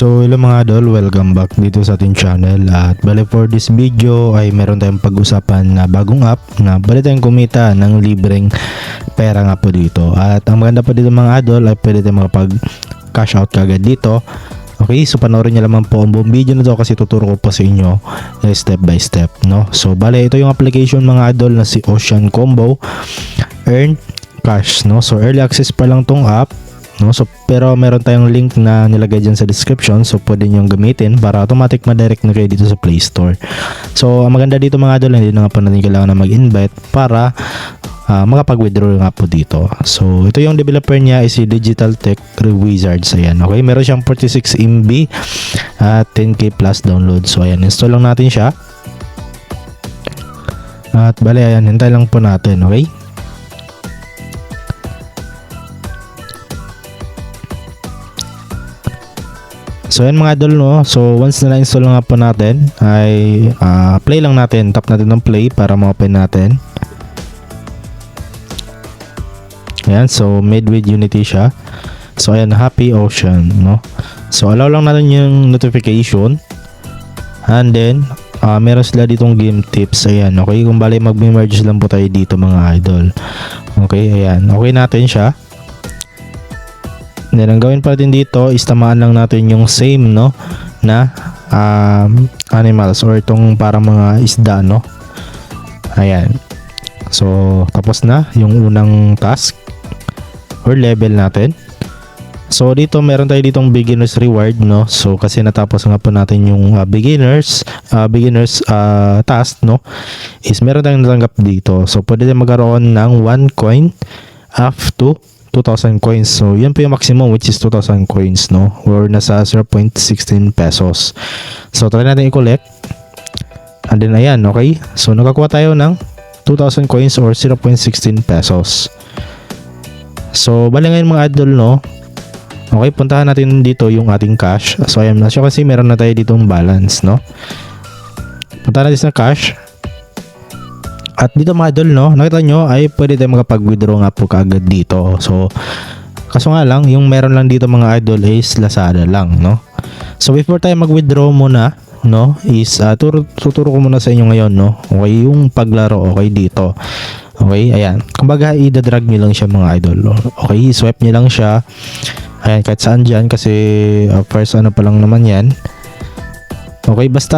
So hello mga idol, welcome back dito sa ating channel. At bali for this video ay meron tayong pag-usapan na bagong app na bali tayong kumita ng libreng pera nga po dito. At ang maganda pa dito mga idol ay pwede tayong makapag cash out kagad dito. Okay, so panoorin nyo lamang po ang buong video na to kasi tuturo ko po sa inyo step by step, no? So bali ito yung application mga idol na si Ocean Combo Earn Cash, no? So early access pa lang tong app, no? So pero meron tayong link na nilagay dyan sa description, so pwede nyo gamitin para automatic ma-direct na kayo dito sa Play Store. So ang maganda dito mga idol, hindi na nga pa natin kailangan na mag-invite para makapag-withdraw nga po dito. So ito yung developer niya is si Digital Tech Wizards. Ayan, okay, meron siyang 46 MB at 10k plus download. So ayan, install lang natin siya. At bali ayan, hintay lang po natin, okay? So yan mga idol, no? So once na na-install nga po natin ay play lang natin, tap natin ng play para ma-open natin. Ayan, so made with Unity siya. So ayan, Happy Ocean, no? So allow lang natin yung notification. And then meron sila ditong game tips. Ayan, okay, kung bali mag-merge lang po tayo dito mga idol. Okay, ayan, okay natin siya. Then ang gawin pa natin dito is tamaan lang natin yung same, no, na animals or itong parang mga isda, no. Ayan. So tapos na yung unang task or level natin. So dito meron tayo ditong beginners reward, no. So kasi natapos nga po natin yung beginners task, no, is meron tayong natanggap dito. So pwede tayong magkaroon ng 1 coin up to 2,000 coins. So yan po yung maximum, which is 2,000 coins, no, or nasa 0.16 pesos. So try natin i-collect. And then ayan, okay, so nakakuha tayo ng 2,000 coins or 0.16 pesos. So bali ngayon mga idol, no, okay, puntahan natin dito yung ating cash. So ayan na siya kasi meron na tayo ditong balance, no. Puntahan natin sa cash. At dito mga idol, no, nakita nyo ay pwede tayo makapag-withdraw nga po kaagad dito. So kaso nga lang, yung meron lang dito mga idol is Lazada lang, no. So before tayo mag-withdraw muna, no, is tuturo ko muna sa inyo ngayon, no, okay, yung paglaro, okay, dito. Okay, ayan, kumbaga i-drag nyo lang siya mga idol. Okay, swipe nyo lang siya. Ayan, kahit saan dyan kasi first ano pa lang naman yan. Okay, basta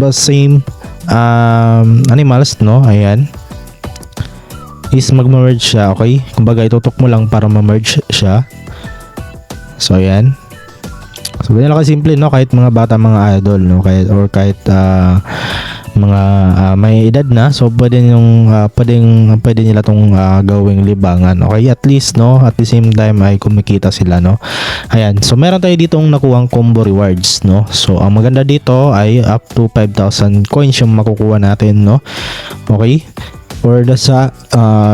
same animals, no, ayan, is mag-merge siya, okay, kumbaga itutok mo lang para ma-merge siya. So ayan, so ganyan lang kasimple, no, kahit mga bata mga idol, no, kahit mga may edad na, so pwede nila tong gawing libangan, okay, at least, no, at the same time ay kumikita sila, no. Ayan, so meron tayo ditong nakuhang combo rewards, no. So ang maganda dito ay up to 5,000 coins yung makukuha natin, no, okay, or sa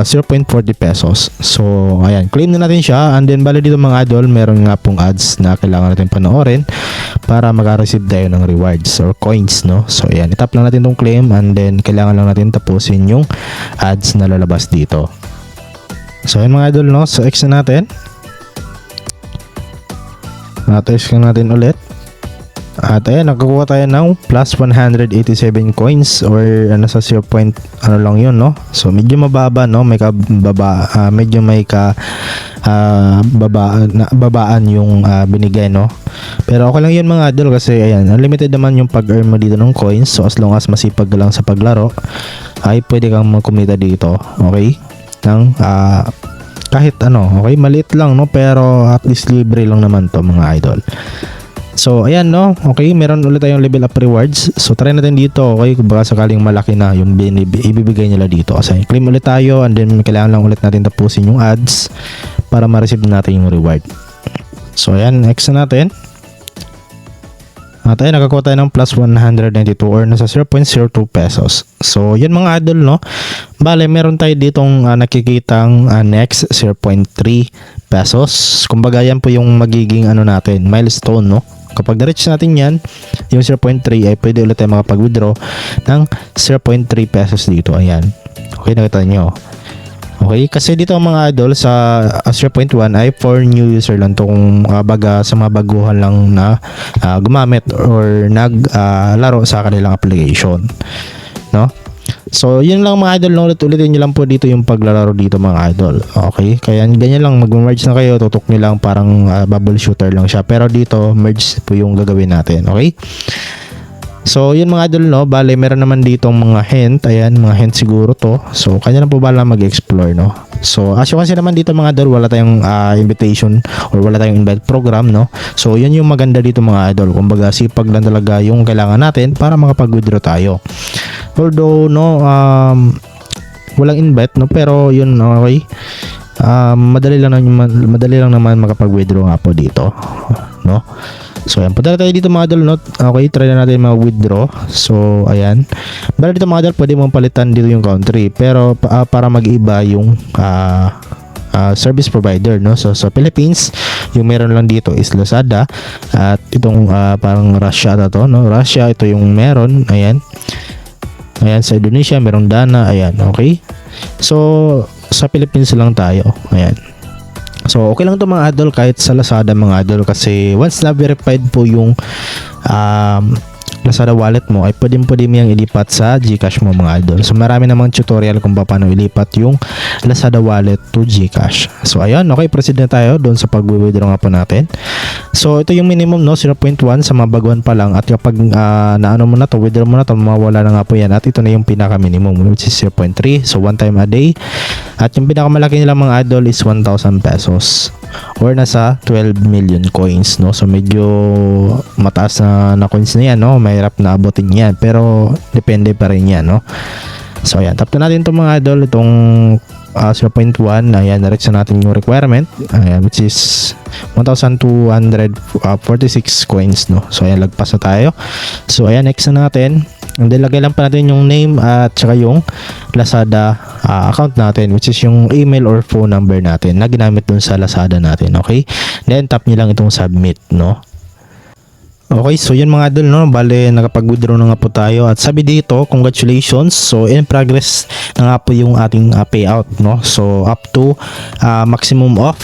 0.40 pesos. So ayan, claim na natin siya. And then bali dito mga idol, meron nga pong ads na kailangan natin panoorin para maka-receive tayo ng rewards or coins, no. So ayan, itap lang natin tong claim and then kailangan lang natin tapusin yung ads na lalabas dito. So ayan mga idol, no, so X na natin. X na natin ulit. At ayan, nakakuha tayo ng plus 187 coins or ano sa 0. Ano lang yun, no. So medyo mababa, no, may medyo may babaan yung binigay, no. Pero okay lang yun mga idol kasi ayan, unlimited naman yung pag-earn mo dito ng coins. So as long as masipag ka lang sa paglaro ay pwede kang magkumita dito, okay, ng kahit ano, okay, maliit lang, no, pero at least libre lang naman to mga idol. So ayan, no, okay, meron ulit tayong level up rewards. So try natin dito, okay, kung baka sakaling malaki na yung ibibigay nila dito. Kasi claim ulit tayo and then kailangan lang ulit natin tapusin yung ads para ma-receive natin yung reward. So ayan, X na natin. At ayun, nakakuha tayo ng plus 192 or nasa 0.02 pesos. So yun mga idol, no, bale meron tayo ditong nakikitang next 0.3 pesos. Kumbaga yan po yung magiging ano natin, milestone, no. Kapag na-reach natin yan, yung 0.3 ay pwede ulit tayo makapag-withdraw ng 0.3 pesos dito. Ayan, okay, nakita nyo. Okay, kasi dito mga idol sa 0.1 ay for new user lang to, kung baga sa mga baguhan lang na gumamit or naglaro sa kanilang application, no? So yun lang mga idol, no? Ulit-ulitin nyo lang po dito yung paglalaro dito mga idol. Okay, kaya ganyan lang, mag-merge na kayo, tutok nyo lang, parang bubble shooter lang siya, pero dito merge po yung gagawin natin. Okay, so yun mga idol, no, bale meron naman dito mga hint, ayan mga hint siguro to, so kanya na po bala mag-explore, no. So as you can see naman dito mga idol, wala tayong invitation or wala tayong invite program, no. So yun yung maganda dito mga idol, kumbaga sipag lang talaga yung kailangan natin para makapag-withdraw tayo. Although no, walang invite, no, pero yun, okay, madali lang naman makapag-withdraw nga po dito, no. So ayan, punta tayo dito mga idol, no? Okay, try na natin mag-withdraw. So ayan, bala dito mga idol, pwede mong palitan dito yung country, pero para mag-iba yung service provider, no. So sa Philippines, yung meron lang dito is Lazada, at itong parang Russia na to, no. Russia, ito yung meron, ayan. Ayan, sa Indonesia merong Dana, ayan, okay. So sa Philippines lang tayo, ayan. So okay lang to mga idol kahit sa Lazada mga idol, kasi once na verified po yung Lazada wallet mo, ay pwede mo yung ilipat sa GCash mo mga idol. So marami namang tutorial kung paano ilipat yung Lazada wallet to GCash. So ayun, okay, proceed na tayo doon sa pag-withdraw nga po natin. So ito yung minimum, no, 0.1 sa mga baguhan pa lang, at kapag naano mo na to, withdraw mo na to, mawala na nga po yan, at ito na yung pinaka minimum, which is 0.3, so one time a day. At yung pinakamalaki nila mga idol is 1,000 pesos or nasa 12 million coins, no. So medyo mataas na coins na yan, no, mahirap na abutin yan, pero depende pa rin yan, no. So ayan, tap na natin itong mga idol, itong 0.1, ayan, na-reach na natin yung requirement, ayan, which is 1,246 coins, no. So ayan, lagpas na tayo. So ayan, next na natin, and then lagay lang pa natin yung name at saka yung Lazada account natin, which is yung email or phone number natin na ginamit dun sa Lazada natin. Okay, then tap nyo lang itong submit, no. Okay, so yun mga idol, no, bale nakapag-withdraw na nga po tayo, at sabi dito, congratulations, so in progress na nga po yung ating payout, no. So up to maximum of,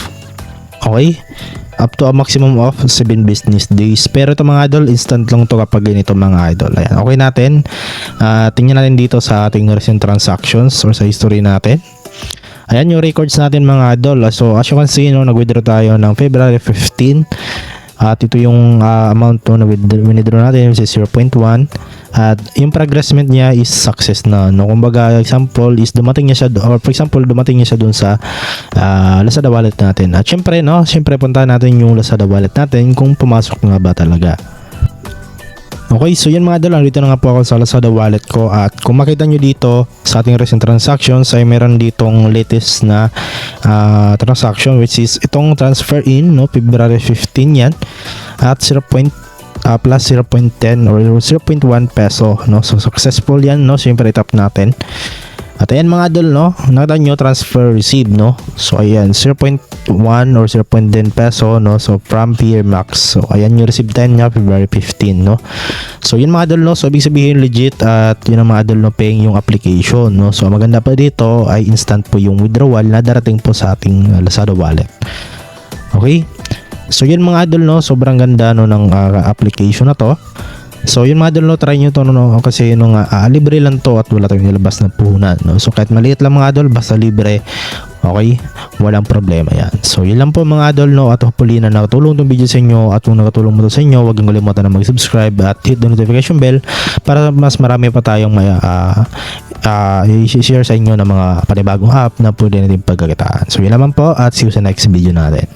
okay, up to a maximum of 7 business days. Pero ito mga idol, instant lang to kapag ganito mga idol. Ayan, okay natin. Tingnan natin dito sa ating recent transactions or sa history natin. Ayan yung records natin mga idol. So as you can see, no, nag-withdraw tayo ng February 15. At ito yung amount to na withdraw natin, which is 0.1. At yung progressment niya is success na, no. Kumbaga example is dumating niya siya, or for example dumating niya siya dun sa Lazada wallet natin. At syempre, no, syempre puntahan natin yung Lazada wallet natin kung pumasok nga ba talaga. Okay, so yun mga idol, dito na nga po ako sa Lazada wallet ko, at kung makita nyo dito sa ating recent transactions ay meron ditong latest na transaction, which is itong transfer in, no, February 15 yan, at plus 0.10 or 0.1 peso, no. So successful yan, no. Siyempre tap natin. At ayan mga idol, no, nakita nyo transfer received, no. So ayan 0.1 or 0.10 peso, no. So from Pierre Max. So ayan yung receive time niya February 15, no. So yun mga idol, no. So ibig sabihin legit, at yun ang mga idol, no, paying yung application, no. So maganda pa dito ay instant po yung withdrawal na darating po sa ating Lazada wallet. Okay, so yun mga idol, no, sobrang ganda, no, ng application na to. So yun mga idol, no, try nyo to, no, kasi nung libre lang to at wala tayong nilabas na puhunan, no. So kahit maliit lang mga idol, basta libre, okay, walang problema yan. So yun lang po mga idol, no, at hopefully na nakatulong itong video sa inyo, at kung nakatulong mo to sa inyo, huwag niyong kalimutan na mag-subscribe at hit the notification bell para mas marami pa tayong i-share sa inyo ng mga panibagong app na pwede natin pagkakitaan. So yun naman po, at see you sa next video natin.